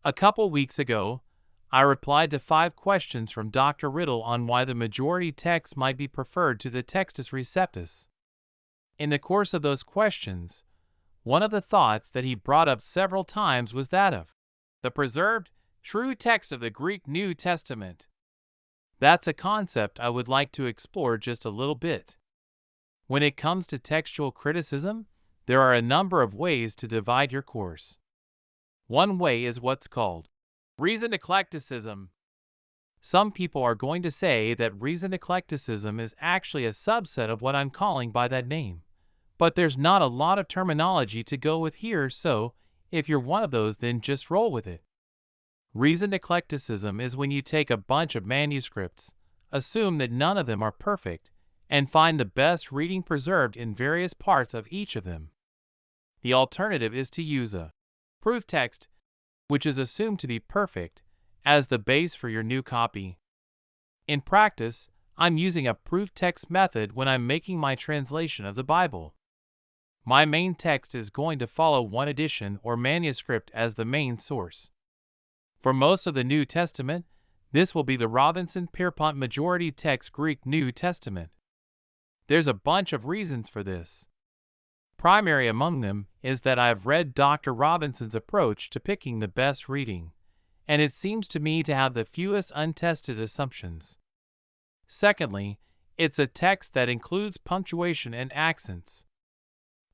A couple weeks ago, I replied to 5 questions from Dr. Riddle on why the majority text might be preferred to the Textus Receptus. In the course of those questions, one of the thoughts that he brought up several times was that of the preserved, true text of the Greek New Testament. That's a concept I would like to explore just a little bit. When it comes to textual criticism, there are a number of ways to divide your course. One way is what's called reasoned eclecticism. Some people are going to say that reasoned eclecticism is actually a subset of what I'm calling by that name, but there's not a lot of terminology to go with here, so if you're one of those, then just roll with it. Reasoned eclecticism is when you take a bunch of manuscripts, assume that none of them are perfect, and find the best reading preserved in various parts of each of them. The alternative is to use a proof text, which is assumed to be perfect, as the base for your new copy. In practice, I'm using a proof text method when I'm making my translation of the Bible. My main text is going to follow one edition or manuscript as the main source. For most of the New Testament, this will be the Robinson-Pierpont Majority Text Greek New Testament. There's a bunch of reasons for this. Primary among them is that I've read Dr. Robinson's approach to picking the best reading, and it seems to me to have the fewest untested assumptions. Secondly, it's a text that includes punctuation and accents.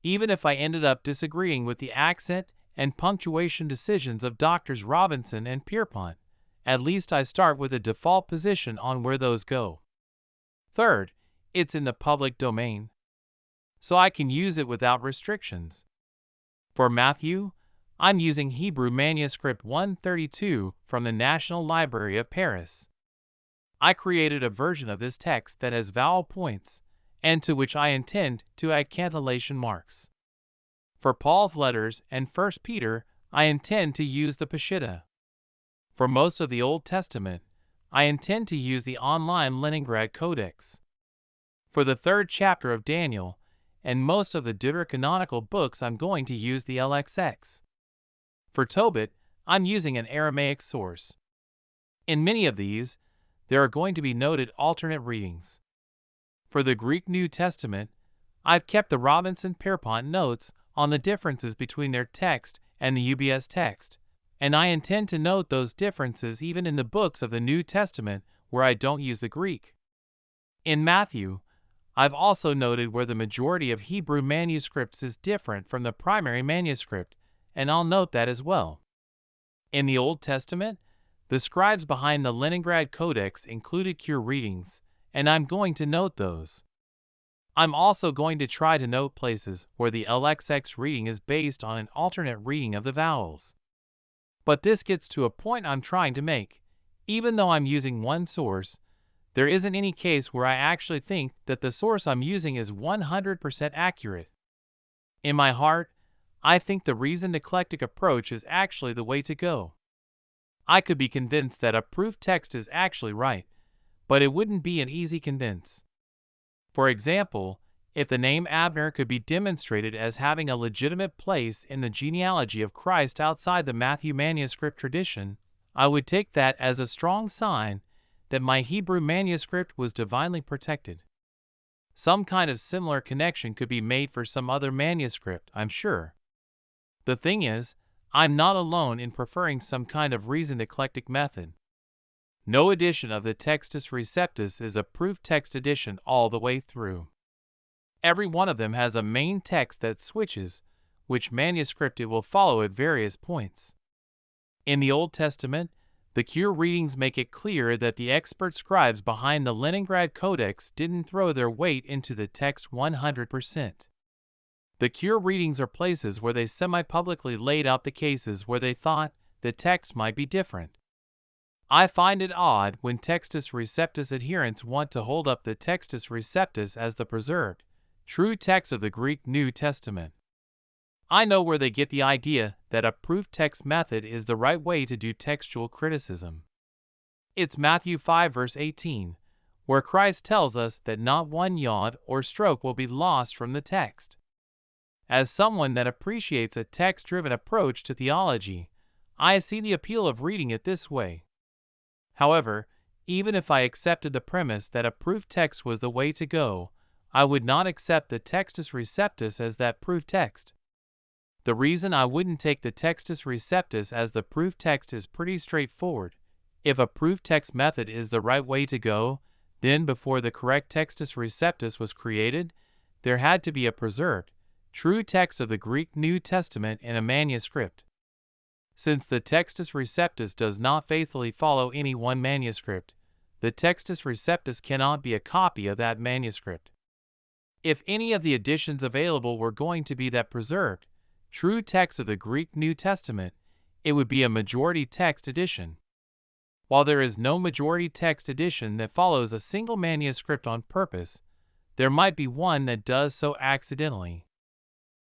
Even if I ended up disagreeing with the accent and punctuation decisions of Drs. Robinson and Pierpont, at least I start with a default position on where those go. Third, it's in the public domain, so I can use it without restrictions. For Matthew, I'm using Hebrew Manuscript 132 from the National Library of Paris. I created a version of this text that has vowel points, and to which I intend to add cantillation marks. For Paul's letters and 1 Peter, I intend to use the Peshitta. For most of the Old Testament, I intend to use the online Leningrad Codex. For the 3rd chapter of Daniel, and most of the deuterocanonical books, I'm going to use the LXX. For Tobit, I'm using an Aramaic source. In many of these, there are going to be noted alternate readings. For the Greek New Testament, I've kept the Robinson-Pierpont notes on the differences between their text and the UBS text, and I intend to note those differences even in the books of the New Testament where I don't use the Greek. In Matthew, I've also noted where the majority of Hebrew manuscripts is different from the primary manuscript, and I'll note that as well. In the Old Testament, the scribes behind the Leningrad Codex included cure readings, and I'm going to note those. I'm also going to try to note places where the LXX reading is based on an alternate reading of the vowels. But this gets to a point I'm trying to make. Even though I'm using one source, there isn't any case where I actually think that the source I'm using is 100% accurate. In my heart, I think the reasoned eclectic approach is actually the way to go. I could be convinced that a proof text is actually right, but it wouldn't be an easy convince. For example, if the name Abner could be demonstrated as having a legitimate place in the genealogy of Christ outside the Matthew manuscript tradition, I would take that as a strong sign that my Hebrew manuscript was divinely protected. Some kind of similar connection could be made for some other manuscript, I'm sure. The thing is, I'm not alone in preferring some kind of reasoned eclectic method. No edition of the Textus Receptus is a proof text edition all the way through. Every one of them has a main text that switches which manuscript it will follow at various points. In the Old Testament, the cure readings make it clear that the expert scribes behind the Leningrad Codex didn't throw their weight into the text 100%. The cure readings are places where they semi-publicly laid out the cases where they thought the text might be different. I find it odd when Textus Receptus adherents want to hold up the Textus Receptus as the preserved, true text of the Greek New Testament. I know where they get the idea that a proof text method is the right way to do textual criticism. It's Matthew 5 verse 18, where Christ tells us that not one yod or stroke will be lost from the text. As someone that appreciates a text-driven approach to theology, I see the appeal of reading it this way. However, even if I accepted the premise that a proof text was the way to go, I would not accept the Textus Receptus as that proof text. The reason I wouldn't take the Textus Receptus as the proof text is pretty straightforward. If a proof text method is the right way to go, then before the correct Textus Receptus was created, there had to be a preserved, true text of the Greek New Testament in a manuscript. Since the Textus Receptus does not faithfully follow any one manuscript, the Textus Receptus cannot be a copy of that manuscript. If any of the editions available were going to be that preserved, true text of the Greek New Testament, it would be a majority text edition. While there is no majority text edition that follows a single manuscript on purpose, there might be one that does so accidentally.